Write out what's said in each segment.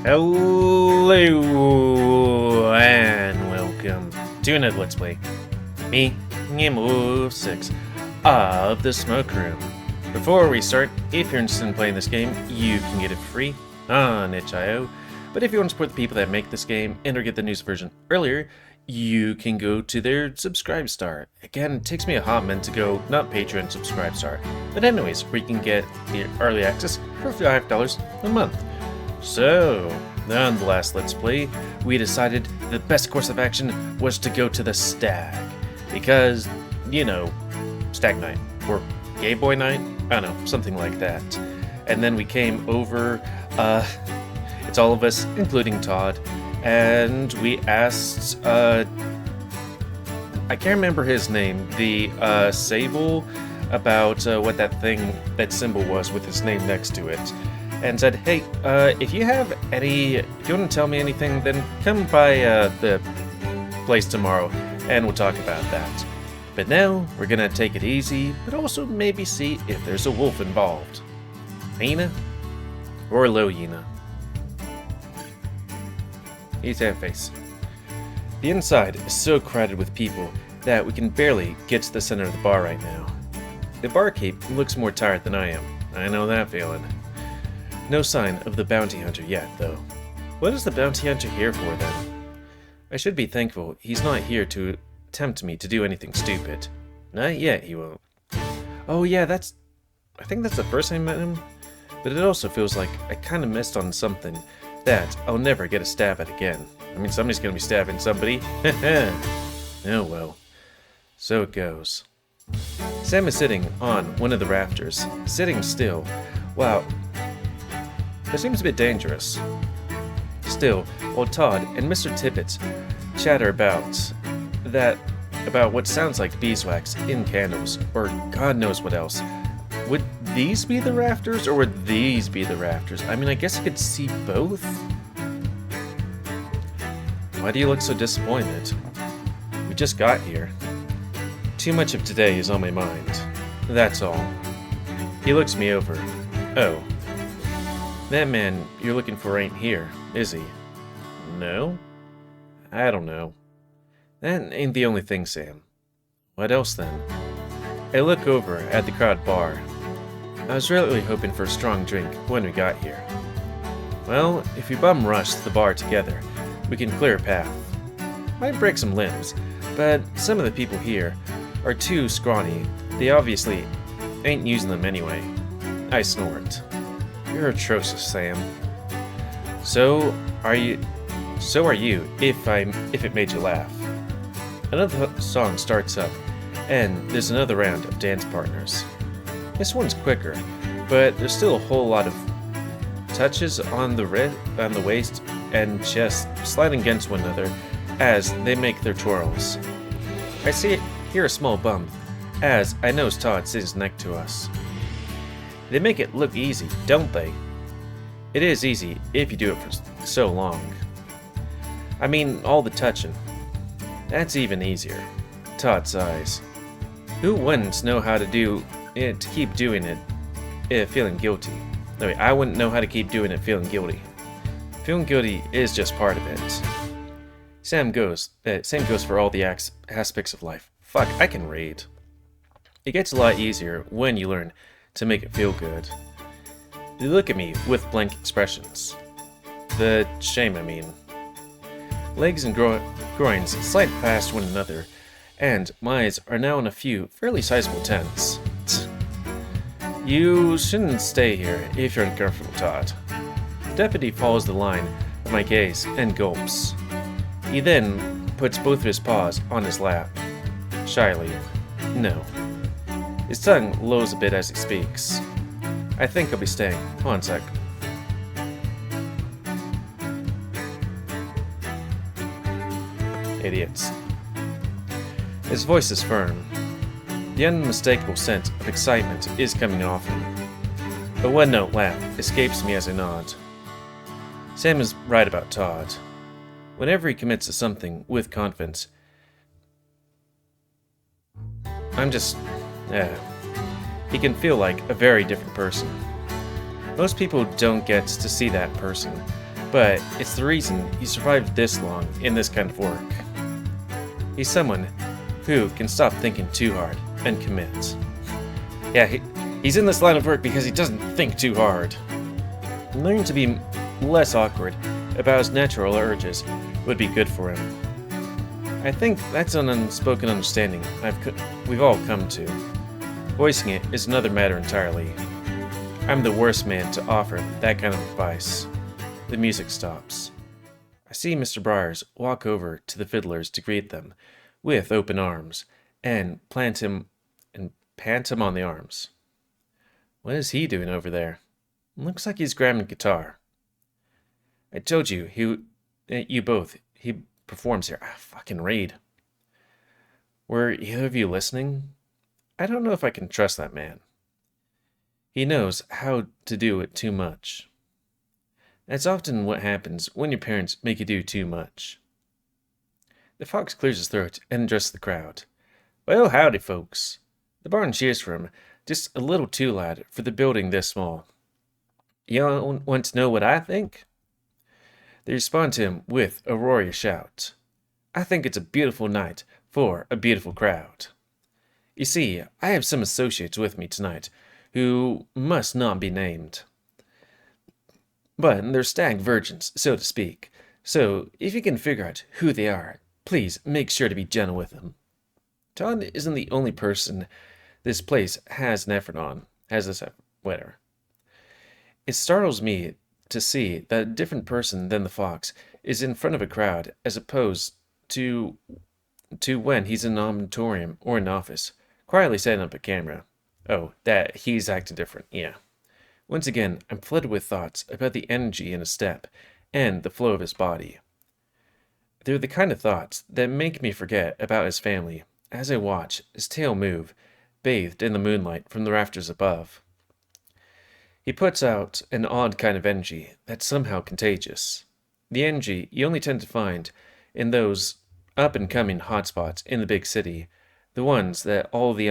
Hello and welcome to another Let's Play. Me, GamerWolfSix of the Smoke Room. Before we start, if you're interested in playing this game, you can get it free on itch.io. But if you want to support the people that make this game and or get the news version earlier, you can go to their Subscribe Star. Again, it takes me a hot minute to go, not Patreon, Subscribe Star. But anyways, where you can get the early access for $5 a month. So, on the last Let's Play, we decided the best course of action was to go to the stag. Because, you know, stag night. Or gay boy night? I don't know, something like that. And then we came over, it's all of us, including Todd, and we asked, I can't remember his name, the, Sable, about what that symbol was with his name next to it. And said, hey, if you want to tell me anything, then come by the place tomorrow, and we'll talk about that. But now, we're gonna take it easy, but also maybe see if there's a wolf involved. Hyena? Or low hyena? He's that face. The inside is so crowded with people that we can barely get to the center of the bar right now. The barkeep looks more tired than I am. I know that feeling. No sign of the bounty hunter yet, though. What is the bounty hunter here for, then? I should be thankful he's not here to tempt me to do anything stupid. Not yet, he won't. Oh yeah, I think that's the first time I met him. But it also feels like I kinda missed on something that I'll never get a stab at again. I mean, somebody's gonna be stabbing somebody. Oh well. So it goes. Sam is sitting on one of the rafters, sitting still. Wow. That seems a bit dangerous. Still, while Todd and Mr. Tippett chatter about what sounds like beeswax in candles, or God knows what else. Would these be the rafters, or would these be the rafters? I mean, I guess I could see both. Why do you look so disappointed? We just got here. Too much of today is on my mind. That's all. He looks me over. Oh. That man you're looking for ain't here, is he? No? I don't know. That ain't the only thing, Sam. What else, then? I look over at the crowded bar. I was really hoping for a strong drink when we got here. Well, if we bum rush the bar together, we can clear a path. Might break some limbs, but some of the people here are too scrawny. They obviously ain't using them anyway. I snort. You're atrocious, Sam. So are you, if it made you laugh. Another song starts up, and there's another round of dance partners. This one's quicker, but there's still a whole lot of touches on the waist and chest sliding against one another as they make their twirls. I hear a small bump as I nose Todd sits next to us. They make it look easy, don't they? It is easy if you do it for so long. I mean, all the touching. That's even easier. Todd sighs. Who wouldn't know how to do it to keep doing it feeling guilty? No, wait, I wouldn't know how to keep doing it feeling guilty. Feeling guilty is just part of it. Same goes for all the aspects of life. Fuck, I can read. It gets a lot easier when you learn to make it feel good. They look at me with blank expressions. The shame, I mean. Legs and groins slide past one another, and my eyes are now on a few fairly sizable tents. You shouldn't stay here if you're uncomfortable, Todd. The deputy follows the line of my gaze and gulps. He then puts both of his paws on his lap. Shyly. No. His tongue lolls a bit as he speaks. I think I'll be staying. Hold on a sec. Idiots. His voice is firm. The unmistakable sense of excitement is coming off him. A one-note laugh escapes me as I nod. Sam is right about Todd. Whenever he commits to something with confidence, he can feel like a very different person. Most people don't get to see that person, but it's the reason he survived this long in this kind of work. He's someone who can stop thinking too hard and commit. Yeah, he's in this line of work because he doesn't think too hard. Learning to be less awkward about his natural urges would be good for him. I think that's an unspoken understanding we've all come to. Voicing it is another matter entirely. I'm the worst man to offer that kind of advice. The music stops. I see Mr. Briars walk over to the fiddlers to greet them with open arms and pant him on the arms. What is he doing over there? Looks like he's grabbing a guitar. I told you he performs here. Fucking raid. Were either of you listening? I don't know if I can trust that man. He knows how to do it too much. That's often what happens when your parents make you do too much. The fox clears his throat and addresses the crowd. Well, howdy, folks. The barn cheers for him, just a little too loud for the building this small. You want to know what I think? They respond to him with a roarious shout. I think it's a beautiful night for a beautiful crowd. You see, I have some associates with me tonight who must not be named. But they're stag virgins, so to speak. So if you can figure out who they are, please make sure to be gentle with them. Todd isn't the only person this place has this effort. It startles me to see that a different person than the fox is in front of a crowd as opposed to when he's in an auditorium or an office, quietly setting up a camera. Oh, that he's acting different, yeah. Once again, I'm flooded with thoughts about the energy in his step and the flow of his body. They're the kind of thoughts that make me forget about his family as I watch his tail move, bathed in the moonlight from the rafters above. He puts out an odd kind of energy that's somehow contagious. The energy you only tend to find in those up-and-coming hotspots in the big city, the ones that all the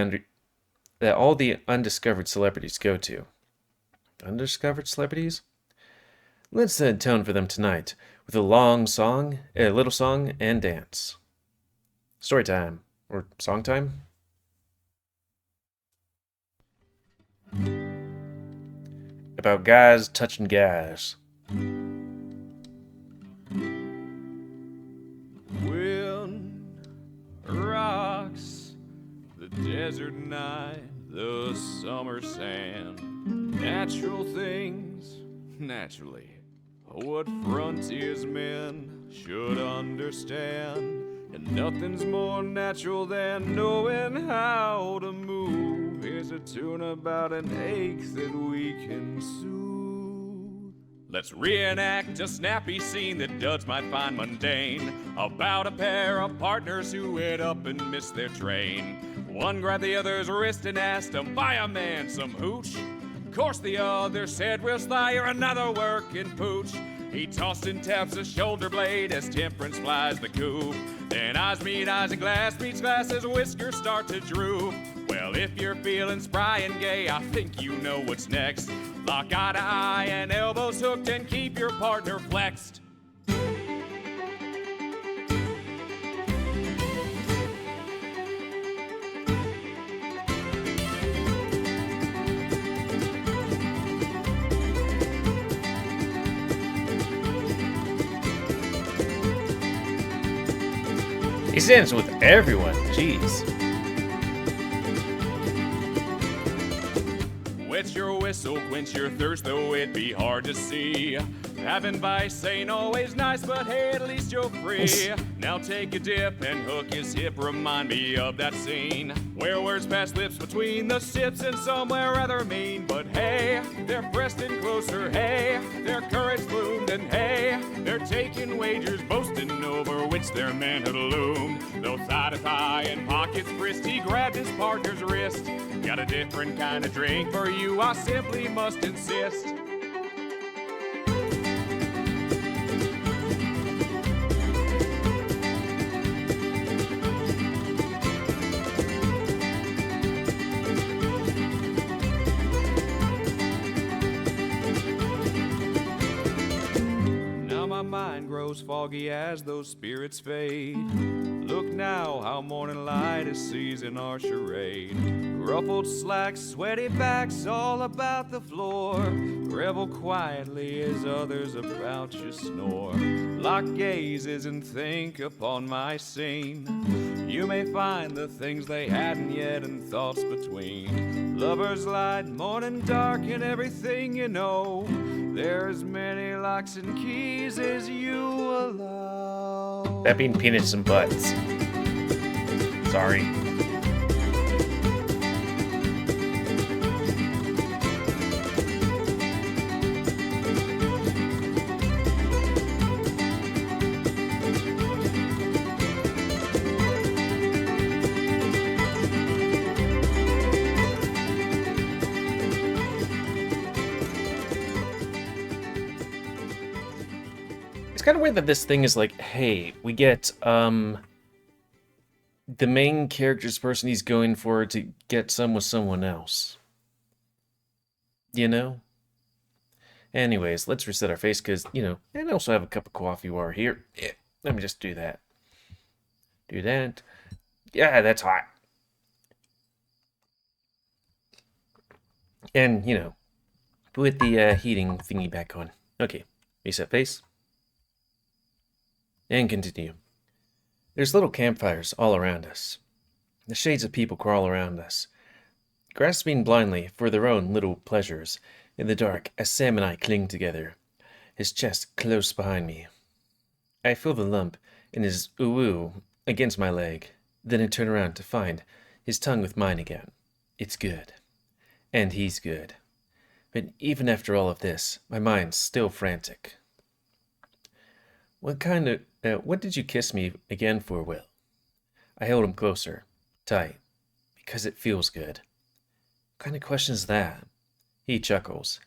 undiscovered celebrities go to. Undiscovered celebrities? Let's set a tone for them tonight with a little song and dance. Story time. Or song time? About guys touching guys. Wind rocks the desert night, the summer sand. Natural things, naturally, what frontiersmen should understand. And nothing's more natural than knowing how to move. Here's a tune about an ache that we can soothe. Let's reenact a snappy scene that duds might find mundane, about a pair of partners who hit up and missed their train. One grabbed the other's wrist and asked him, buy a man some hooch. Of course the other said, we'll slide you another working pooch. He tossed and taps a shoulder blade as temperance flies the coop. Then eyes meet eyes and glass meets glass as whiskers start to droop. Well, if you're feeling spry and gay, I think you know what's next. Lock eye to eye and elbows hooked and keep your partner flexed. He stands with everyone, jeez. Wet your whistle, quench your thirst, though it be hard to see. Having vice ain't always nice, but hey, at least you're free. Now take a dip and hook his hip, remind me of that scene where words pass lips between the sips and somewhere rather mean. But hey, they're pressed in closer, hey, their courage bloomed, and hey, they're taking wagers, boasting over which their manhood loomed. Though thigh to thigh and pockets frisked, he grabbed his partner's wrist. Got a different kind of drink for you, I simply must insist. mind grows foggy as those spirits fade. Look now how morning light is seizing our charade. Ruffled slacks, sweaty backs, all about the floor. Revel quietly as others about you snore. Lock gazes and think upon my scene. You may find the things they hadn't yet and thoughts between. Lovers light, morning dark, and everything you know. There as many locks and keys as you allow. That being peanuts and butts. Sorry. It's kind of weird that this thing is like, hey, we get the main character's person he's going for to get some with someone else. You know? Anyways, let's reset our face because, you know, and also have a cup of coffee while we're here. Yeah, let me just do that. Do that. Yeah, that's hot. And, you know, put the heating thingy back on. Okay, reset face. And continue. There's little campfires all around us. The shades of people crawl around us, grasping blindly for their own little pleasures in the dark as Sam and I cling together, his chest close behind me. I feel the lump in his ooh against my leg, then I turn around to find his tongue with mine again. It's good. And he's good. But even after all of this, my mind's still frantic. What did you kiss me again for, Will? I held him closer, tight, because it feels good. What kind of question is that? He chuckles.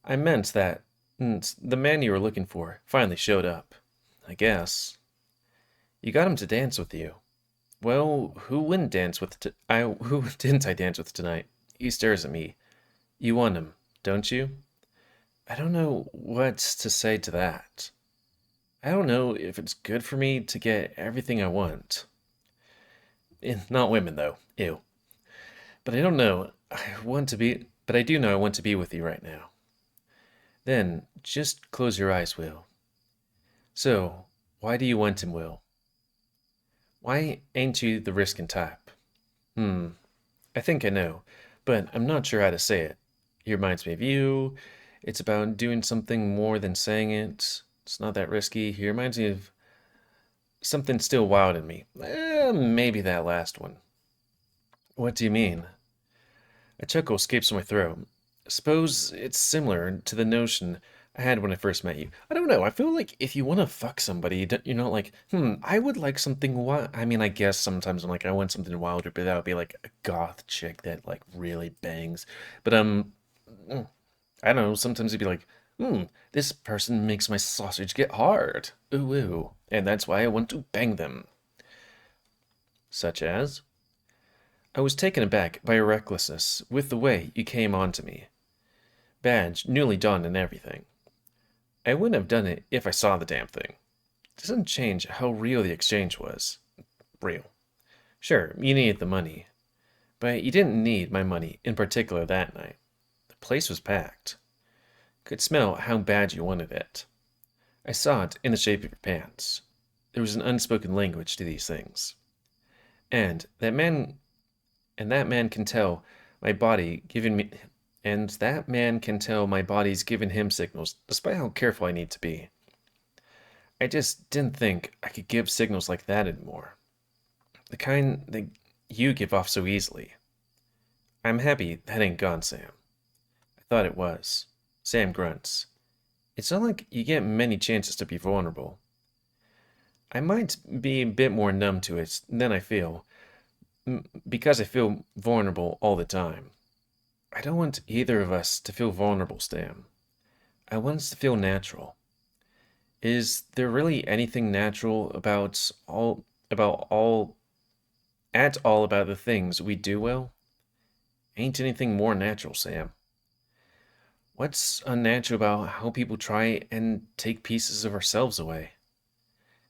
I meant that the man you were looking for finally showed up, I guess. You got him to dance with you. Well, who didn't I dance with tonight? He stares at me. You want him, don't you? I don't know what to say to that. I don't know if it's good for me to get everything I want. Not women, though. Ew. But I don't know. But I do know I want to be with you right now. Then, just close your eyes, Will. So, why do you want him, Will? Why ain't you the risking type? I think I know, but I'm not sure how to say it. He reminds me of you. It's about doing something more than saying it. It's not that risky. He reminds me of something still wild in me. Maybe that last one. What do you mean? A chuckle escapes my throat. Suppose it's similar to the notion I had when I first met you. I don't know. I feel like if you want to fuck somebody, you're not like, I would like something wild. I mean, I guess sometimes I'm like, I want something wilder, but that would be like a goth chick that like really bangs. But I don't know. Sometimes it'd be like, this person makes my sausage get hard. Ooh, ooh. And that's why I want to bang them. Such as? I was taken aback by your recklessness with the way you came on to me. Badge newly donned and everything. I wouldn't have done it if I saw the damn thing. It doesn't change how real the exchange was. Real. Sure, you needed the money. But you didn't need my money in particular that night. The place was packed. Could smell how bad you wanted it. I saw it in the shape of your pants. There was an unspoken language to these things. And that man can tell my body my body's giving him signals, despite how careful I need to be. I just didn't think I could give signals like that anymore. The kind that you give off so easily. I'm happy that ain't gone, Sam. I thought it was. Sam grunts. It's not like you get many chances to be vulnerable. I might be a bit more numb to it than I feel, because I feel vulnerable all the time. I don't want either of us to feel vulnerable, Sam. I want us to feel natural. Is there really anything natural about the things we do well? Ain't anything more natural, Sam. What's unnatural about how people try and take pieces of ourselves away?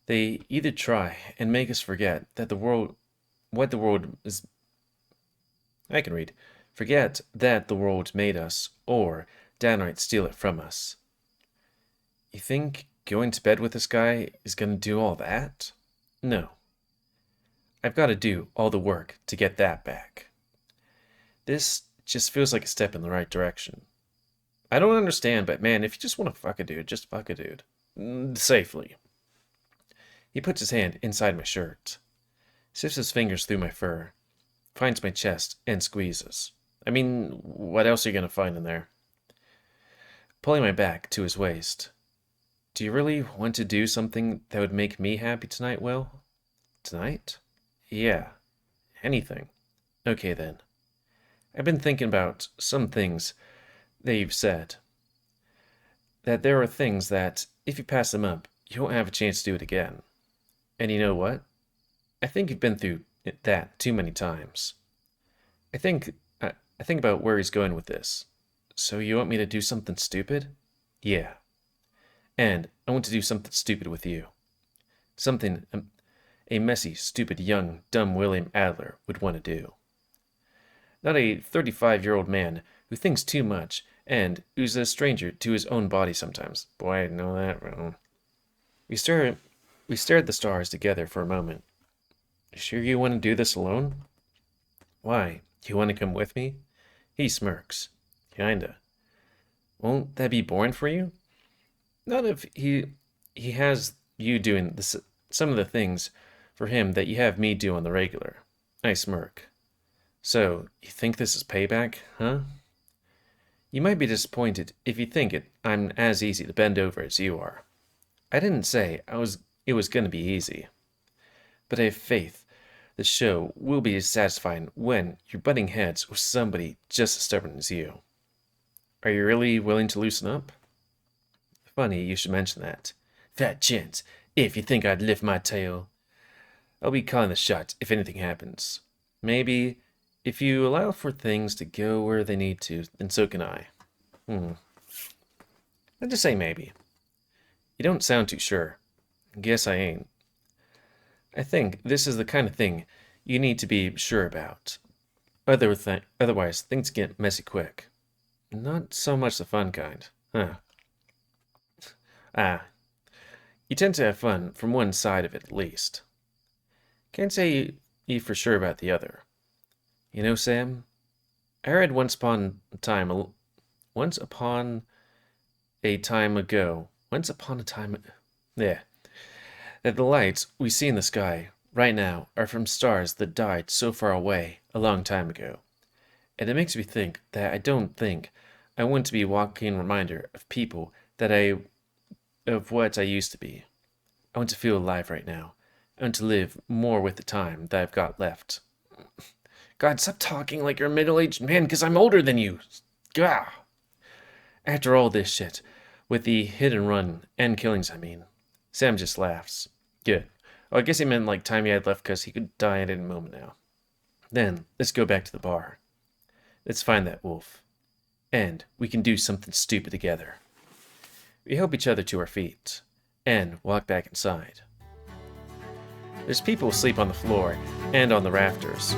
They either try and make us forget that what the world is. I can read. Forget that the world made us, or downright steal it from us. You think going to bed with this guy is gonna do all that? No. I've got to do all the work to get that back. This just feels like a step in the right direction. I don't understand, but man, if you just want to fuck a dude, just fuck a dude. Safely. He puts his hand inside my shirt, sifts his fingers through my fur, finds my chest, and squeezes. I mean, what else are you gonna find in there? Pulling my back to his waist. Do you really want to do something that would make me happy tonight, Will? Tonight? Yeah. Anything. Okay then. I've been thinking about some things that you've said. That there are things that, if you pass them up, you won't have a chance to do it again. And you know what? I think you've been through that too many times. I think about where he's going with this. So you want me to do something stupid? Yeah. And I want to do something stupid with you. Something a messy, stupid, young, dumb William Adler would want to do. Not a 35-year-old man who thinks too much and who's a stranger to his own body sometimes. Boy, I know that wrong. We stare at the stars together for a moment. Sure you want to do this alone? Why? You want to come with me? He smirks. Kinda. Won't that be boring for you? Not if he has you doing some of the things for him that you have me do on the regular. I smirk. So, you think this is payback, huh? You might be disappointed if you think I'm as easy to bend over as you are. I didn't say it was gonna be easy. But I have faith the show will be as satisfying when you're butting heads with somebody just as stubborn as you. Are you really willing to loosen up? Funny you should mention that. Fat chance, if you think I'd lift my tail. I'll be calling the shots if anything happens. Maybe if you allow for things to go where they need to, then so can I. I'd just say maybe. You don't sound too sure. Guess I ain't. I think this is the kind of thing you need to be sure about. Otherwise, things get messy quick. Not so much the fun kind, huh? You tend to have fun from one side of it at least. Can't say you for sure about the other. You know, Sam, I read once upon a time ago, that the lights we see in the sky right now are from stars that died so far away a long time ago. And it makes me think that I don't think I want to be a walking reminder of what I used to be. I want to feel alive right now. I want to live more with the time that I've got left. God, stop talking like you're a middle-aged man, because I'm older than you. Gah! After all this shit, with the hit and run and killings, I mean, Sam just laughs. Good. Well, I guess he meant like time he had left because he could die at any moment now. Then, let's go back to the bar. Let's find that wolf. And we can do something stupid together. We help each other to our feet and walk back inside. There's people asleep on the floor and on the rafters.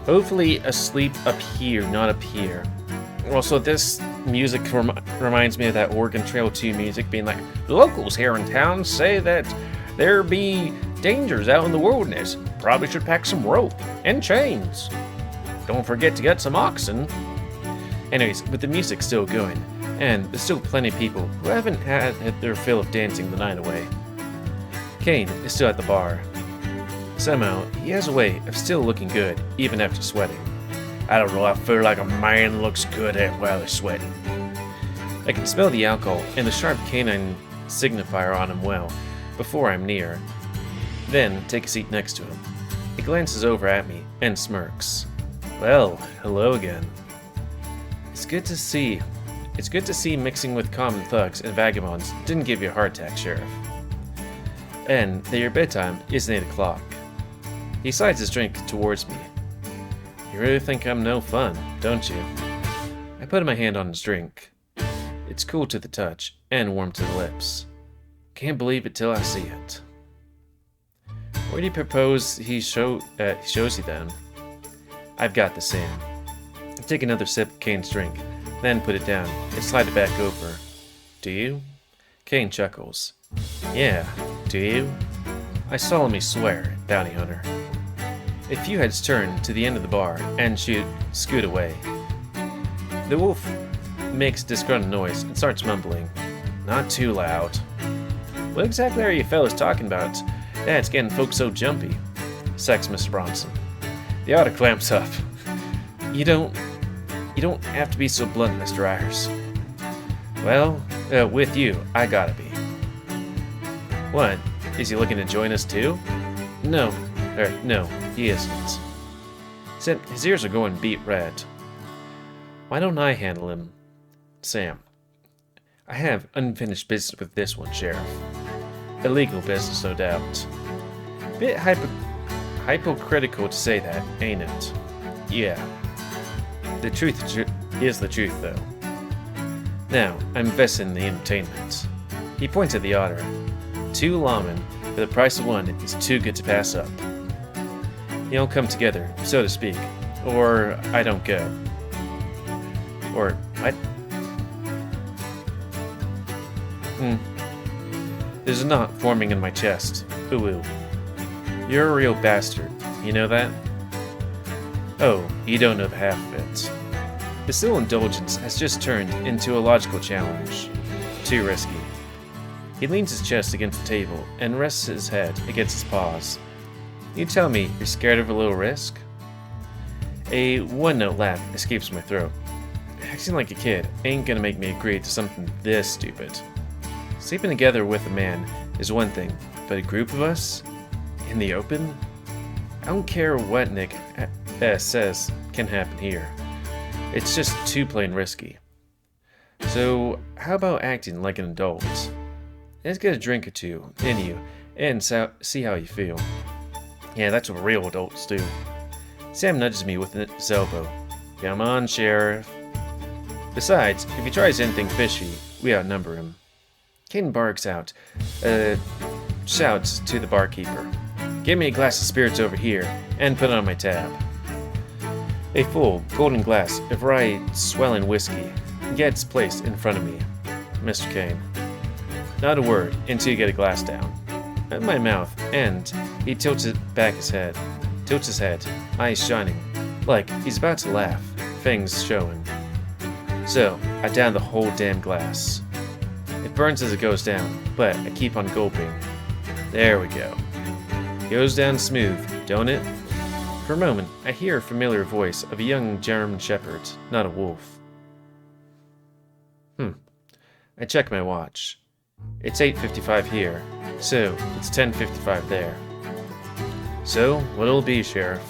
Hopefully asleep up here, not up here. Also, this music reminds me of that Oregon Trail 2 music being like, the locals here in town say that there be dangers out in the wilderness. Probably should pack some rope and chains. Don't forget to get some oxen. Anyways, with the music still going, and there's still plenty of people who haven't had their fill of dancing the night away. Kane is still at the bar. Somehow, he has a way of still looking good, even after sweating. I don't know, I feel like a man looks good while he's sweating. I can smell the alcohol and the sharp canine signifier on him well, before I'm near. Then, take a seat next to him. He glances over at me and smirks. Well, hello again. It's good to see mixing with common thugs and vagabonds didn't give you a heart attack, Sheriff. And that your bedtime isn't 8 o'clock. He slides his drink towards me. You really think I'm no fun, don't you? I put my hand on his drink. It's cool to the touch and warm to the lips. Can't believe it till I see it. Where do you propose he shows you then? I've got the Sam. I take another sip of Kane's drink, then put it down and slide it back over. Do you? Kane chuckles. Yeah, do you? I solemnly swear, bounty hunter. A few heads turn to the end of the bar and scoot away. The wolf makes a disgruntled noise and starts mumbling. Not too loud. What exactly are you fellas talking about? That's getting folks so jumpy. Sex, Mr. Bronson. The otter clamps up. You don't have to be so blunt, Mr. Ayers. Well, with you, I gotta be. What? Is he looking to join us too? No, he isn't. His ears are going beet red. Why don't I handle him? Sam. I have unfinished business with this one, Sheriff. Illegal business, no doubt. Bit hypocritical to say that, ain't it? Yeah. The truth is the truth, though. Now, I'm invested in the entertainment. He points at the otter. 2 lawmen for the price of 1 is too good to pass up. They all come together, so to speak, or I don't go. Or what? There's a knot forming in my chest. Ooh. You're a real bastard, you know that? Oh, you don't know the half of it. This little indulgence has just turned into a logical challenge. Too risky. He leans his chest against the table and rests his head against his paws. You tell me you're scared of a little risk? A one-note laugh escapes my throat. Acting like a kid ain't gonna make me agree to something this stupid. Sleeping together with a man is one thing, but a group of us? In the open? I don't care what Nick says can happen here. It's just too plain risky. So, how about acting like an adult? Let's get a drink or two in you and see how you feel. Yeah, that's what real adults do. Sam nudges me with his elbow. Come on, Sheriff. Besides, if he tries anything fishy, we outnumber him. Caden barks out, shouts to the barkeeper. Give me a glass of spirits over here, and put it on my tab. A full, golden glass of rye swelling whiskey gets placed in front of me. Mr. Kane. Not a word until you get a glass down. At my mouth, and he tilts his head, eyes shining, like he's about to laugh, fangs showing. So, I down the whole damn glass. It burns as it goes down, but I keep on gulping. There we go. Goes down smooth, don't it? For a moment, I hear a familiar voice of a young German shepherd, not a wolf. I check my watch. It's 8:55 here, so it's 10:55 there. So, what'll it be, Sheriff?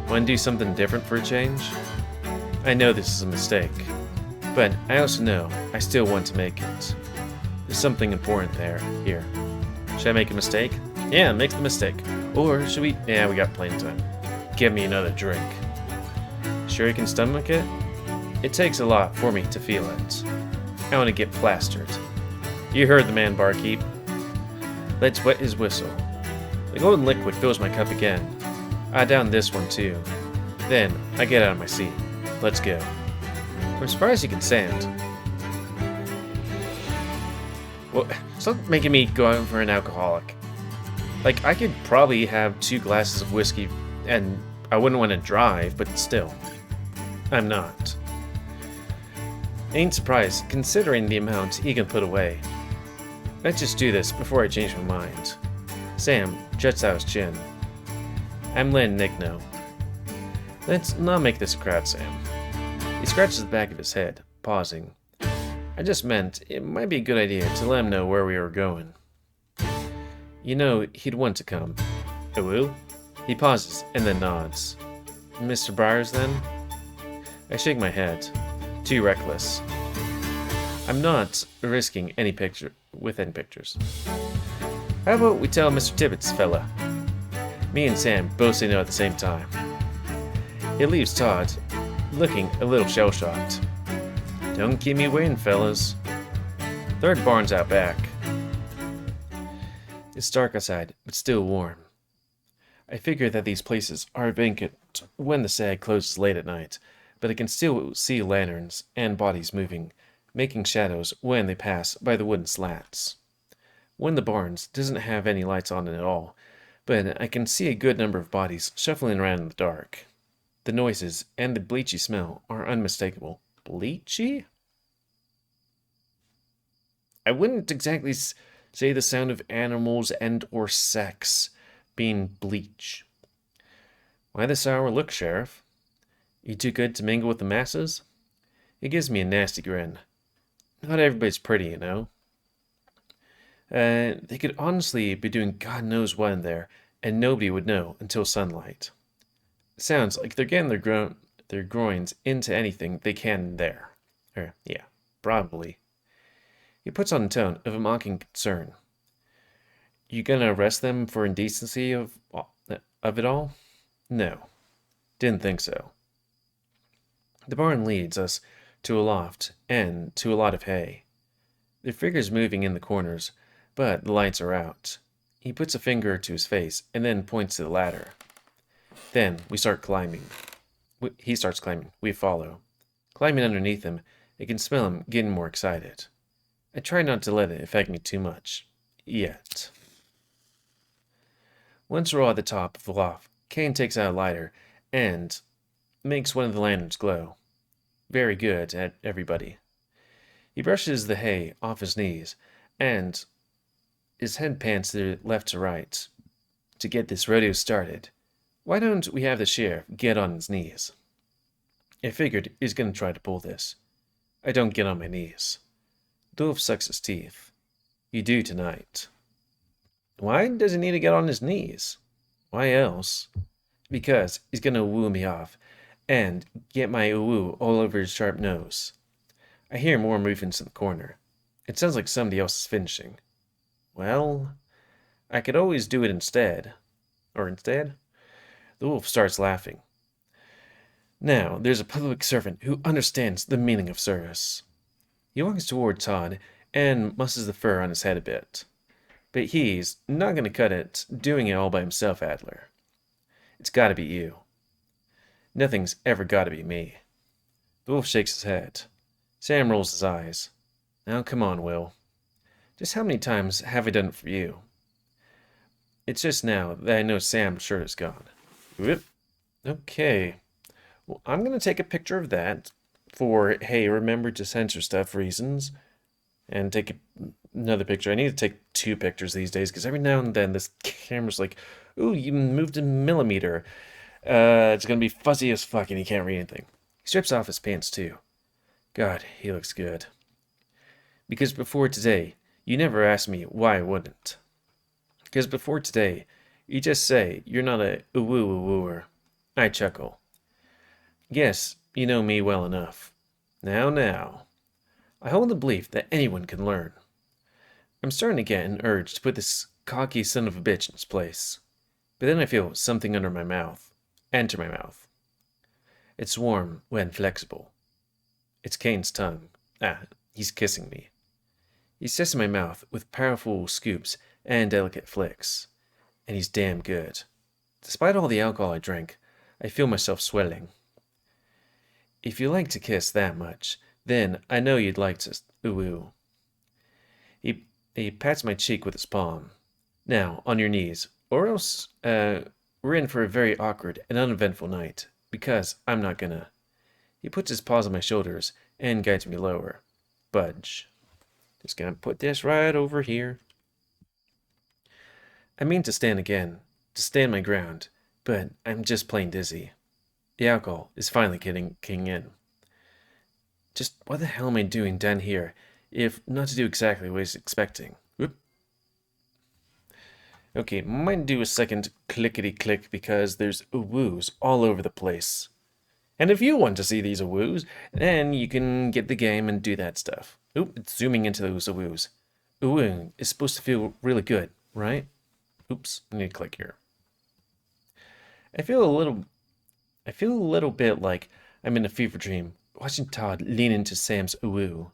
Want to do something different for a change? I know this is a mistake, but I also know I still want to make it. There's something important here. Should I make a mistake? Yeah, make the mistake. Or should we? Yeah, we got plenty of time. Give me another drink. Sure you can stomach it? It takes a lot for me to feel it. I want to get plastered. You heard the man, barkeep. Let's wet his whistle. The golden liquid fills my cup again. I down this one too. Then I get out of my seat. Let's go. I'm surprised you can stand. Well, stop making me go out for an alcoholic. Like, I could probably have 2 glasses of whiskey and I wouldn't want to drive, but still. I'm not. Ain't surprised, considering the amount he can put away. Let's just do this before I change my mind. Sam juts out his chin. I'm letting Nick know. Let's not make this a crowd, Sam. He scratches the back of his head, pausing. I just meant it might be a good idea to let him know where we were going. You know, he'd want to come. I will? He pauses and then nods. Mr. Byers, then? I shake my head. Too reckless. I'm not risking any pictures. How about we tell Mr. Tibbetts, fella? Me and Sam both say no at the same time. It leaves Todd looking a little shell-shocked. Don't keep me waiting, fellas. Third barn's out back. It's dark outside, but still warm. I figure that these places are vacant when the stag closes late at night, but I can still see lanterns and bodies moving, making shadows when they pass by the wooden slats. One of the barns doesn't have any lights on it at all, but I can see a good number of bodies shuffling around in the dark. The noises and the bleachy smell are unmistakable. Bleachy? I wouldn't exactly say the sound of animals and or sex being bleach. Why the sour look, Sheriff? You too good to mingle with the masses? It gives me a nasty grin. Not everybody's pretty, you know. They could honestly be doing God knows what in there, and nobody would know until sunlight. Sounds like they're getting their groins into anything they can in there. Yeah, probably. He puts on a tone of a mocking concern. You gonna arrest them for indecency of it all? No, didn't think so. The barn leads us to a loft and to a lot of hay. There are figures moving in the corners, but the lights are out. He puts a finger to his face and then points to the ladder. Then we start climbing. He starts climbing. We follow. Climbing underneath him, I can smell him getting more excited. I try not to let it affect me too much. Yet. Once we're all at the top of the loft, Kane takes out a lighter and makes one of the lanterns glow. Very good at everybody. He brushes the hay off his knees, and his head pans to left to right. To get this rodeo started, why don't we have the sheriff get on his knees? I figured he's going to try to pull this. I don't get on my knees. The wolf sucks his teeth. You do tonight. Why does he need to get on his knees? Why else? Because he's going to woo me off and get my woo all over his sharp nose. I hear more movements in the corner. It sounds like somebody else is finishing. Well, I could always do it instead. Or instead? The wolf starts laughing. Now, there's a public servant who understands the meaning of service. He walks toward Todd and musses the fur on his head a bit. But he's not going to cut it doing it all by himself, Adler. It's got to be you. Nothing's ever got to be me. The wolf shakes his head. Sam rolls his eyes. Now come on, Will. Just how many times have I done it for you? It's just now that I know Sam's shirt is gone. Whoop. Okay. Well, I'm going to take a picture of that for, hey, remember to censor stuff reasons. And take another picture. I need to take 2 pictures these days because every now and then this camera's like, ooh, you moved a millimeter. It's going to be fuzzy as fuck and he can't read anything. He strips off his pants too. God, he looks good. Because before today, you never asked me why I wouldn't. Because before today, you just say you're not a woo-woo-wooer. I chuckle. Yes, you know me well enough. Now. I hold the belief that anyone can learn. I'm starting to get an urge to put this cocky son of a bitch in his place. But then I feel something under my mouth. Enter my mouth. It's warm when flexible. It's Kane's tongue. He's kissing me. He sits in my mouth with powerful scoops and delicate flicks. And he's damn good. Despite all the alcohol I drank, I feel myself swelling. If you like to kiss that much, then I know you'd like to ooh. He pats my cheek with his palm. Now, on your knees, or else we're in for a very awkward and uneventful night, because I'm not gonna. He puts his paws on my shoulders and guides me lower. Budge. Just gonna put this right over here. I mean to stand again, to stand my ground, but I'm just plain dizzy. The alcohol is finally getting in. Just what the hell am I doing down here, if not to do exactly what I was expecting? Whoop. Okay, might do a second clickety-click because there's woos all over the place. And if you want to see these woos, then you can get the game and do that stuff. Oop, it's zooming into those woos. Ooh, is supposed to feel really good, right? Oops, I need to click here. I feel a little bit like I'm in a fever dream watching Todd lean into Sam's woo,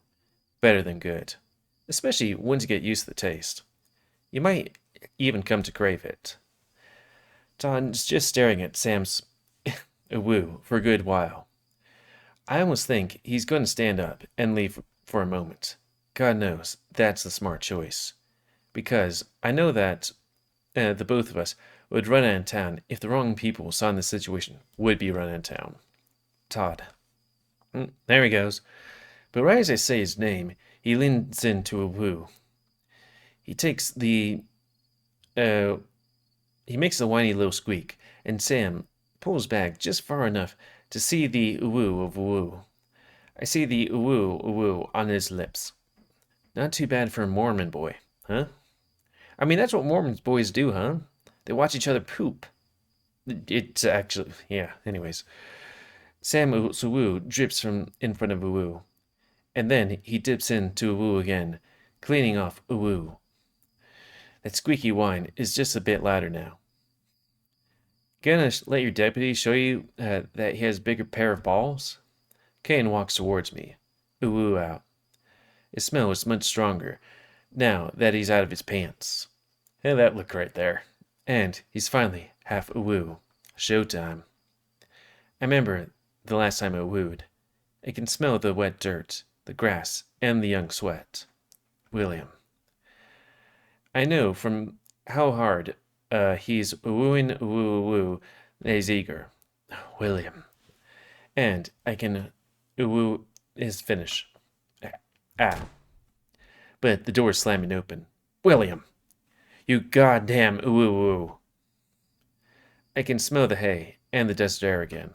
better than good. Especially once you get used to the taste. You might even come to crave it. Todd's just staring at Sam's woo for a good while. I almost think he's going to stand up and leave for a moment. God knows that's the smart choice. Because I know that the both of us would run out of town if the wrong people saw in the situation would be run out of town. Todd. There he goes. But right as I say his name, he leans into a woo. He takes the he makes a whiny little squeak, and Sam pulls back just far enough to see the woo of woo. I see the woo on his lips. Not too bad for a Mormon boy, huh? I mean, that's what Mormon boys do, huh? They watch each other poop. It's actually, yeah, anyways. Sam's woo drips from in front of woo, and then he dips into woo again, cleaning off woo. That squeaky whine is just a bit louder now. Gonna let your deputy show you that he has a bigger pair of balls? Kane walks towards me, woo out. His smell is much stronger now that he's out of his pants. Hey, that look right there. And he's finally half woo. Showtime. I remember the last time I wooed. I can smell the wet dirt, the grass, and the young sweat. William. I know from how hard he's wooing woo that he's eager. William. And I can woo his finish. Ah. But the door's slamming open. William. You goddamn woo. I can smell the hay and the desert air again.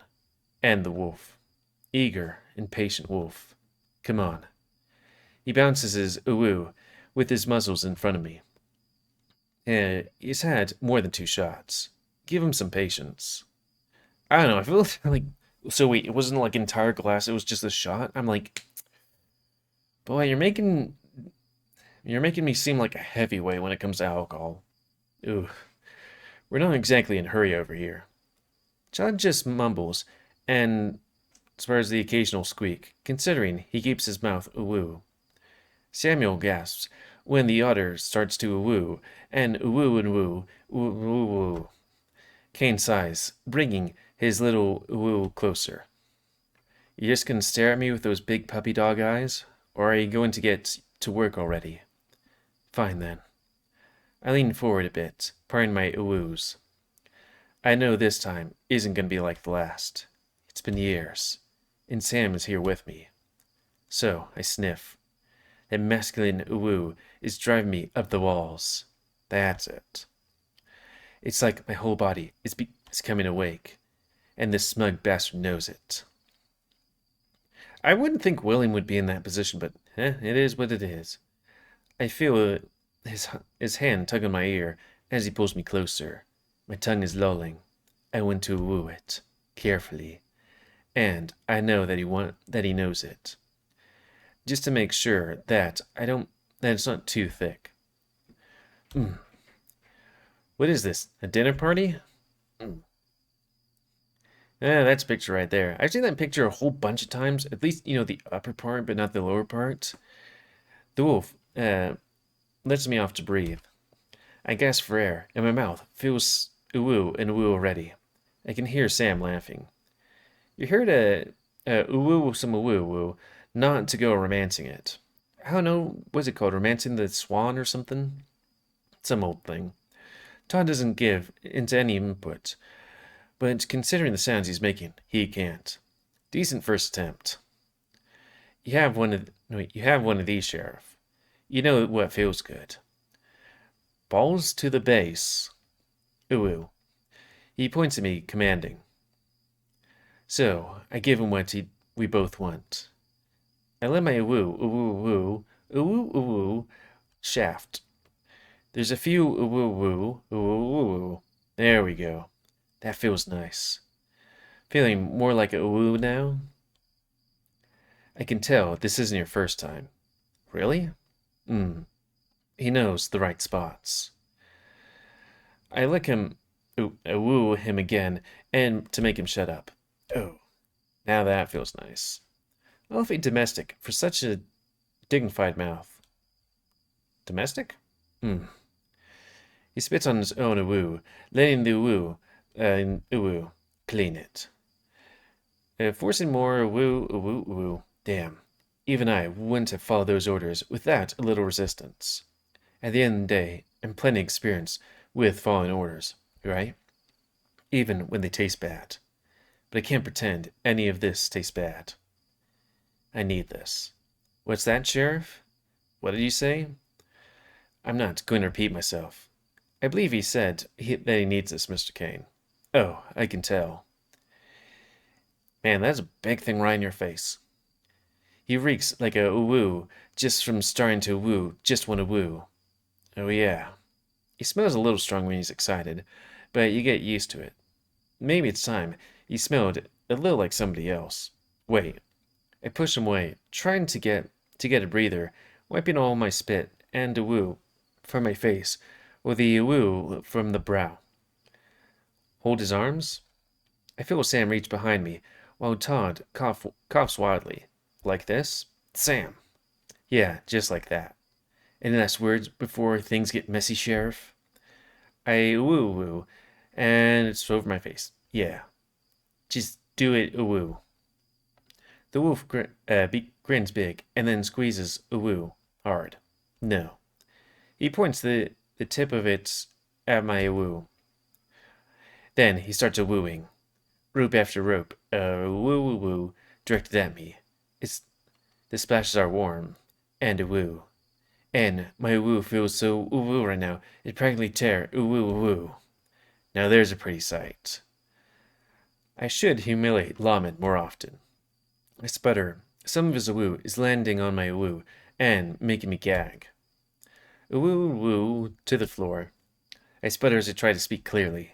And the wolf. Eager, impatient wolf. Come on. He bounces his woo with his muzzles in front of me. He's had more than 2 shots. Give him some patience. I don't know, I feel like... So wait, it wasn't like entire glass, it was just a shot? I'm like... Boy, you're making me seem like a heavyweight when it comes to alcohol. Ooh. We're not exactly in a hurry over here. John just mumbles, and spares the occasional squeak, considering he keeps his mouth woo. Samuel gasps when the otter starts to woo, and woo, woo. Kane sighs, bringing his little woo closer. You just gonna stare at me with those big puppy dog eyes? Or are you going to get to work already? Fine then. I lean forward a bit, parting my woos. I know this time isn't going to be like the last. It's been years, and Sam is here with me. So I sniff. That masculine woo is driving me up the walls. That's it. It's like my whole body is coming awake, and this smug bastard knows it. I wouldn't think William would be in that position, but it is what it is. I feel his hand tug on my ear as he pulls me closer. My tongue is lolling. I want to woo it, carefully, and I know that he knows it. Just to make sure that it's not too thick. What is this? A dinner party? That's a picture right there. I've seen that picture a whole bunch of times. At least, the upper part, but not the lower part. The wolf lets me off to breathe. I gasp for air, and my mouth feels woo and woo already. I can hear Sam laughing. You heard woo some woo, not to go romancing it. I don't know, what's it called? Romancing the swan or something? Some old thing. Todd doesn't give into any input. But considering the sounds he's making, he can't. Decent first attempt. You have one of these, Sheriff. You know what feels good. Balls to the base. Ooh. He points at me, commanding. So, I give him what we both want. I let my woo shaft. There's a few woo. There we go. That feels nice. Feeling more like a woo now? I can tell this isn't your first time. Really? He knows the right spots. I lick him, woo him again, and to make him shut up. Oh, now that feels nice. Awfully domestic for such a dignified mouth. Domestic? Hmm. He spits on his own uwu, letting the uwu clean it. Forcing more uwu. Damn. Even I wouldn't have followed those orders without a little resistance. At the end of the day, I'm plenty experienced with following orders, right? Even when they taste bad. But I can't pretend any of this tastes bad. I need this. What's that, Sheriff? What did you say? I'm not going to repeat myself. I believe he said that he needs this, Mr. Kane. Oh, I can tell. Man, that's a big thing right in your face. He reeks like a woo just from starting to woo just want to woo. Oh yeah. He smells a little strong when he's excited, but you get used to it. Maybe it's time he smelled a little like somebody else. Wait. I pushed him away, trying to get a breather, wiping all my spit and the woo from my face with the woo from the brow. Hold his arms? I feel Sam reach behind me while Todd coughs wildly. Like this? Sam. Yeah, just like that. Any last words before things get messy, Sheriff? I woo, and it's over my face. Yeah. Just do it, woo. The wolf grins big and then squeezes woo hard. No. He points the tip of it at my woo. Then he starts a wooing. Rope after rope, woo, directed at me. The splashes are warm, and a woo. And my woo feels so woo right now, it practically tear woo. Now there's a pretty sight. I should humiliate Lawman more often. I sputter. Some of his woo is landing on my woo and making me gag. Woo to the floor. I sputter as I try to speak clearly.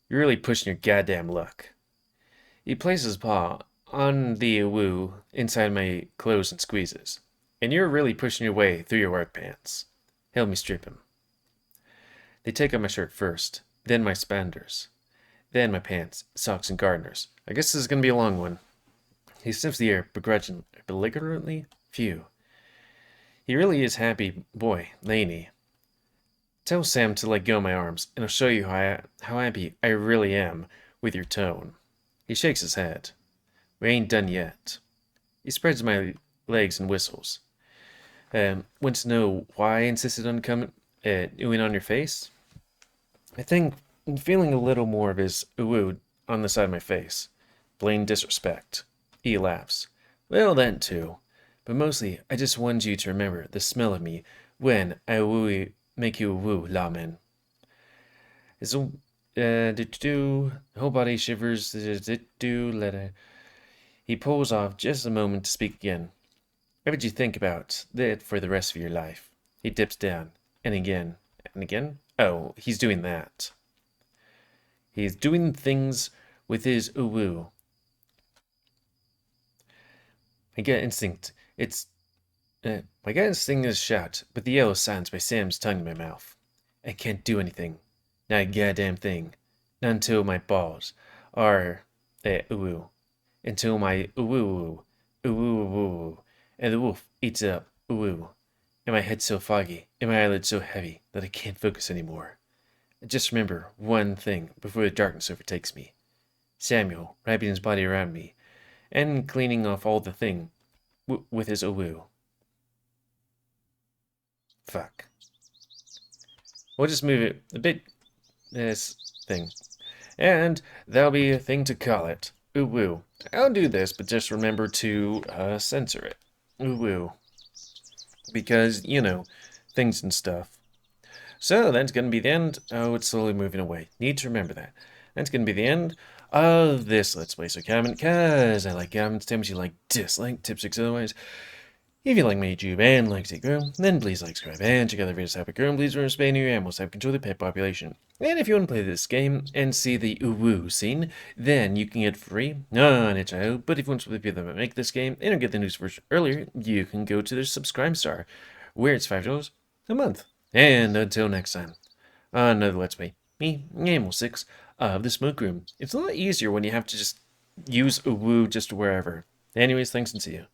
You're really pushing your goddamn luck. He places his paw on the woo inside my clothes and squeezes. And you're really pushing your way through your work pants. Help me strip him. They take off my shirt first, then my spanders, then my pants, socks, and garters. I guess this is going to be a long one. He sniffs the air belligerently. Phew. He really is happy boy, ain't he? Tell Sam to let go of my arms, and I'll show you how happy I really am with your tone. He shakes his head. We ain't done yet. He spreads my legs and whistles. Want to know why I insisted on coming on your face? I think I'm feeling a little more of his woo on the side of my face. Plain disrespect. He laughs. Well, that too. But mostly, I just wanted you to remember the smell of me when I make you woo, lawman. His whole body shivers. He pulls off just a moment to speak again. What would you think about that for the rest of your life? He dips down, and again, and again. Oh, he's doing that. He's doing things with his woo. My gut instinct is shot, but the yell is silenced by Sam's tongue in my mouth. I can't do anything. Not a goddamn thing. Not until my balls are woo. Until my woo, and the wolf eats up woo. And my head so foggy, and my eyelids so heavy that I can't focus anymore. I just remember one thing before the darkness overtakes me. Samuel wrapping his body around me, and cleaning off all the thing with his woo. Fuck. We'll just move it a bit. This thing. And that'll be a thing to call it. Woo. I'll do this, but just remember to censor it. Woo. Because, things and stuff. So that's going to be the end. Oh, it's slowly moving away. Need to remember that. That's going to be the end of this Let's Play. So comment, because I like comments. Tell me you like, dislike, tip 6 otherwise. If you like my YouTube and like to grow, then please like, subscribe, and check out the videos to grow. Please remember to spay new animals to help control the pet population. And if you want to play this game and see the woo scene, then you can get free on itch.io. But if you want to play them that make this game and get the news version earlier, you can go to their Subscribe Star, where it's $5 a month. And until next time, another Let's Play, me, GamerWolfSix of the Smoke Room. It's a lot easier when you have to just use woo just wherever. Anyways, thanks and see you.